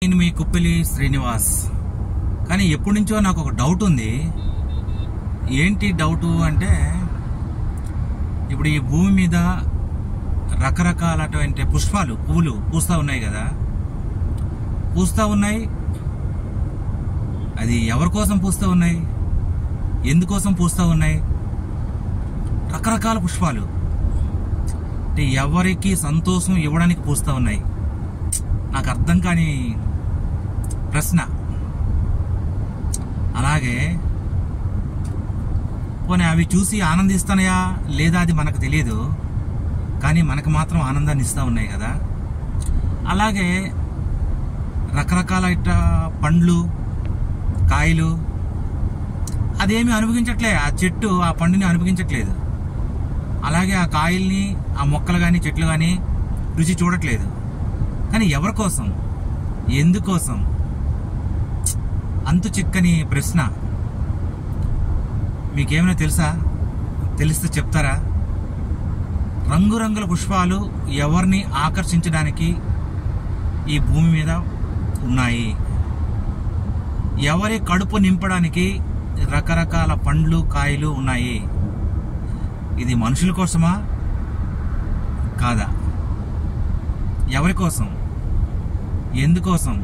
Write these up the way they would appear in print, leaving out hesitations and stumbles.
నేను మీ కుప్పిలి శ్రీనివాస్. కానీ ఎప్పటి నుంచో నాకు ఒక డౌట్ ఉంది. ఏంటి డౌటు అంటే, ఇప్పుడు ఈ భూమి మీద రకరకాలటువంటి పుష్పాలు, పువ్వులు పూస్తూ ఉన్నాయి కదా, పూస్తూ ఉన్నాయి. అది ఎవరి కోసం పూస్తూ ఉన్నాయి, ఎందుకోసం పూస్తూ ఉన్నాయి? రకరకాల పుష్పాలు అంటే ఎవరికి సంతోషం ఇవ్వడానికి పూస్తూ ఉన్నాయి. నాకు అర్థం కాని ప్రశ్న. అలాగే పోనీ అవి చూసి ఆనందిస్తానయా లేదా అది మనకు తెలియదు, కానీ మనకు మాత్రం ఆనందాన్ని ఇస్తూ ఉన్నాయి కదా. అలాగే రకరకాల పండ్లు, కాయలు అదేమి అనుభవించట్లే, ఆ చెట్టు ఆ పండుని అనుభవించట్లేదు. అలాగే ఆ కాయల్ని, ఆ మొక్కలు కానీ చెట్లు కానీ రుచి చూడట్లేదు. కానీ ఎవరి కోసం, ఎందుకోసం? అంతు చిక్కని ప్రశ్న. మీకేమైనా తెలుసా? తెలిస్తే చెప్తారా? రంగురంగుల పుష్పాలు ఎవరిని ఆకర్షించడానికి ఈ భూమి మీద ఉన్నాయి. ఎవరి కడుపు నింపడానికి రకరకాల పండ్లు, కాయలు ఉన్నాయి. ఇది మనుషుల కోసమా కాదా? ఎవరి కోసం, ఎందుకోసం?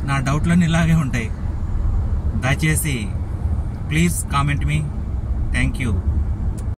నా డౌట్లన్నీ ఇలాగే ఉంటాయి. దయచేసి please comment me. Thank you.